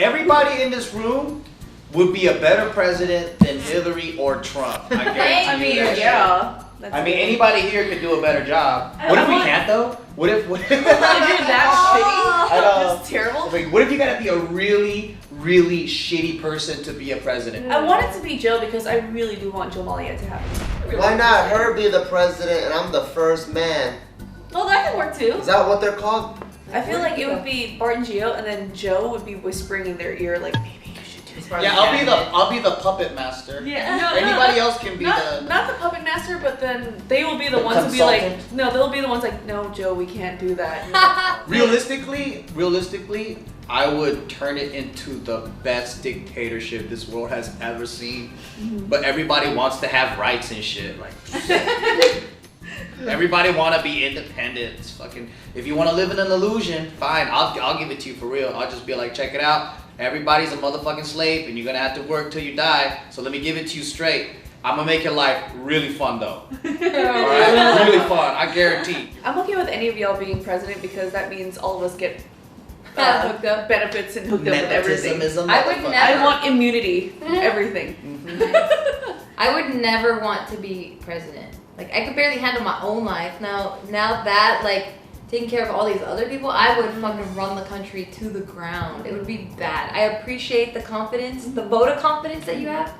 everybody in this room would be a better president than Hillary or Trump. I guarantee you that shit. I mean, anybody here could do a better job. What if we can't though? What if you're that shitty? Just terrible. Like, what if you gotta be a really, really shitty person to be a president? I want it to be Joe because I really do want Joe Malia to happen. Really Why not her be the president and I'm the first man? Well, that can work too. Is that what they're called? I feel like it would be Bart and Gio, and then Joe would be whispering in their ear like, maybe you should do this. Yeah, I'll be the puppet master. Yeah, anybody else can be not the puppet master, but then they will be the ones to be like, no, they'll be the ones like, no, Joe, we can't do that. Realistically, I would turn it into the best dictatorship this world has ever seen. But everybody wants to have rights and shit. Like, everybody want to be independent. It's fucking. If you want to live in an illusion, fine. I'll give it to you for real. I'll just be like, check it out. Everybody's a motherfucking slave, and you're gonna have to work till you die. So let me give it to you straight. I'm gonna make your life really fun though. Alright? Really fun, I guarantee. I'm okay with any of y'all being president because that means all of us get hooked up, benefits and hooked up with everything. I want immunity, everything. I would never want to be president. Like, I could barely handle my own life. Now that, like, taking care of all these other people, I would fucking run the country to the ground. It would be bad. I appreciate the confidence, the vote of confidence that you have,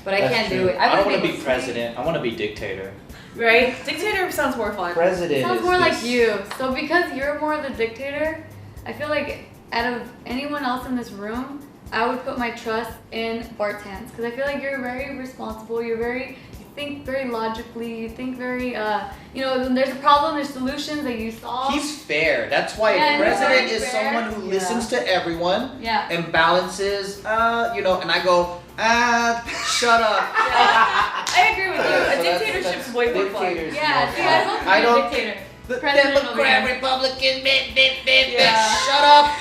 but I can't do it. I don't want to be president. I want to be dictator. Right? Dictator sounds more fun. President sounds more like you. So because you're more the dictator, I feel like out of anyone else in this room, I would put my trust in Bart's hands because I feel like you're very responsible. You think very logically. You think very, when there's a problem, there's solutions that you solve. He's fair. That's why a president is someone who listens to everyone and balances, and I go, shut up. I agree with you. A dictatorship's way more fun. Yeah, I don't think a dictator. The Democrat, Republican, shut up.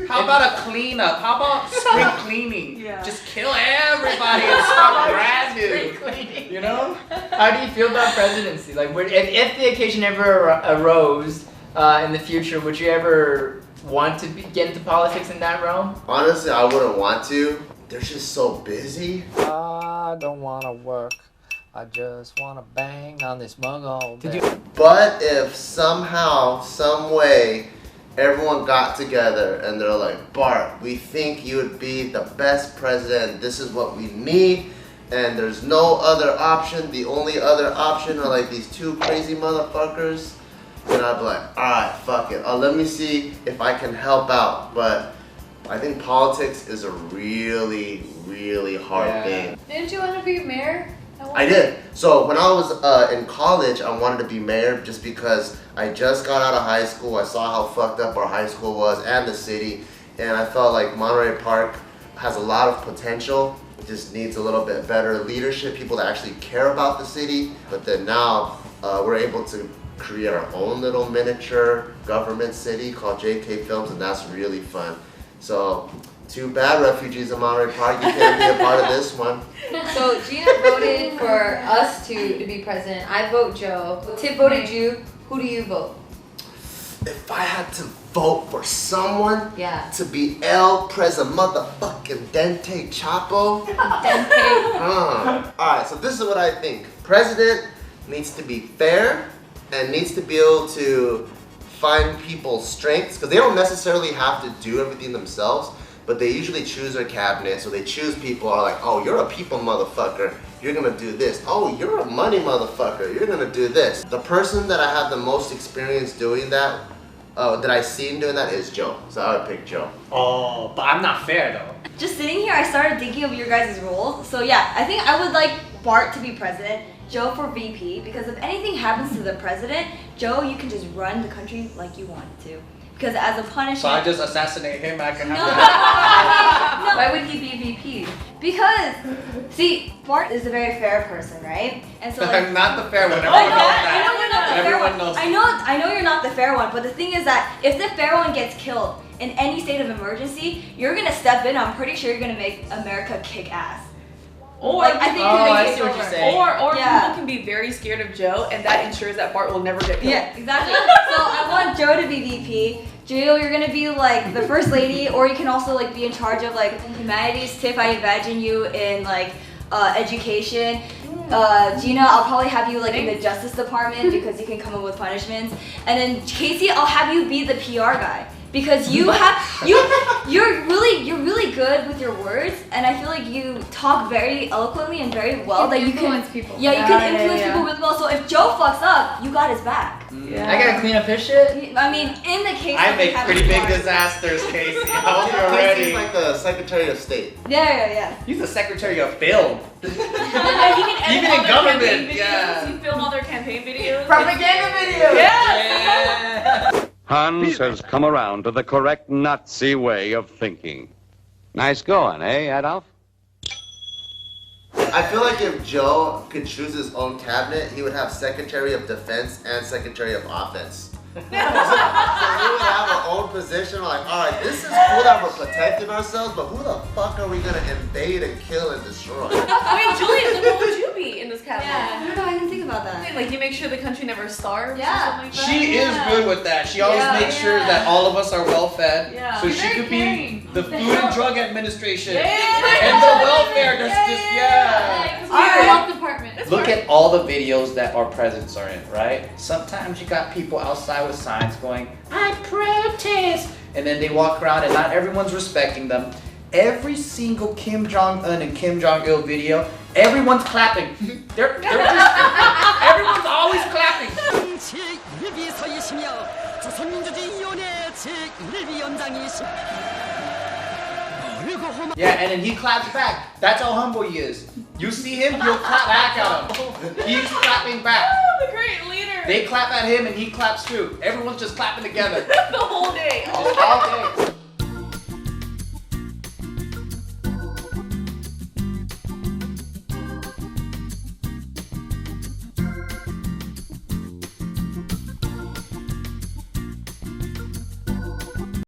How about a cleanup? How about spring cleaning? Just kill everybody and start brand new. You know? How do you feel about presidency? Like, if the occasion ever arose in the future, would you ever want to get into politics in that realm? Honestly, I wouldn't want to. They're just so busy. I don't want to work. I just want to bang on this mug all day. But if somehow, some way, everyone got together and they're like, Bart, we think you would be the best president. This is what we need. And there's no other option. The only other option are like these two crazy motherfuckers. Then I'd be like, alright, fuck it. Let me see if I can help out. But I think politics is a really, really hard thing. Didn't you want to be mayor? I did. So when I was in college, I wanted to be mayor just because I just got out of high school. I saw how fucked up our high school was and the city. And I felt like Monterey Park has a lot of potential. It just needs a little bit better leadership, people that actually care about the city. But then now we're able to create our own little miniature government city called JustKiddingFilms, and that's really fun. So too bad, refugees in Monterey Park, you can't be a part of this one. So Gina voted for us to be president. I vote Joe. Tip voted you. Who do you vote? If I had to vote for someone to be El Presa motherfucking Dente Chapo. Alright, so this is what I think. President needs to be fair and needs to be able to find people's strengths, because they don't necessarily have to do everything themselves, but they usually choose their cabinet. So they choose people who are like, oh, you're a people motherfucker, you're gonna do this. Oh, you're a money motherfucker, you're gonna do this. The person that I have the most experience doing that, that I've seen doing that is Joe. So I would pick Joe. Oh, but I'm not fair though. Just sitting here, I started thinking of your guys' roles. So yeah, I think I would like Bart to be president, Joe for VP, because if anything happens to the president, Joe, you can just run the country like you want to. Because as a punishment... So I just assassinate him, I can have No. Why would he be VP? Because, see, Bart is a very fair person, right? And so I'm not the fair one, everyone knows that. I know you're not the fair one. Knows I know you're not the fair one, but the thing is that if the fair one gets killed in any state of emergency, you're gonna step in, I'm pretty sure you're gonna make America kick ass. Or like, I think I see what you're saying. Or people can be very scared of Joe, and that ensures that Bart will never get killed. Yeah, exactly. So I want Joe to be VP. Jill, you're gonna be like the first lady, or you can also like be in charge of like humanities. Tiff, I imagine you in like education. Gina, I'll probably have you like in the Justice Department because you can come up with punishments. And then Casey, I'll have you be the PR guy. Because you're really good with your words, and I feel like you talk very eloquently and very well. That you can influence people. Yeah, you can influence people really well. So if Joe fucks up, you got his back. Yeah. I gotta clean up his shit. I mean, in the case I make pretty big disasters, Casey. I hope you're ready. Casey's like the Secretary of State. Yeah. He's the Secretary of Film. Even in government, yeah. You film all their campaign videos. Propaganda videos. Yeah. Hans has come around to the correct Nazi way of thinking. Nice going, eh, Adolf? I feel like if Joe could choose his own cabinet, he would have Secretary of Defense and Secretary of Offense. So we would have our own position. Like, all right, this is cool that we're protecting ourselves, but who the fuck are we gonna invade and kill and destroy? Wait, Julian, what would you be in this cabinet? I don't know. I didn't think about that. Like, you make sure the country never starves. Yeah. Or something like that? She is good with that. She always makes sure that all of us are well fed. Yeah. So She's she very could be caring. the Food and Drug Administration Yeah. and the welfare. Yeah. Our health department. Look at all the videos that our presidents are in, right? Sometimes you got people outside with signs going, I protest, and then they walk around and not everyone's respecting them. Every single Kim Jong-un and Kim Jong-il video, everyone's clapping. They're just, everyone's always clapping. Yeah, and then he claps back. That's how humble he is. You see him, he'll clap back at him. He's clapping back. Oh, the great leader. They clap at him and he claps too. Everyone's just clapping together. The whole day. All day.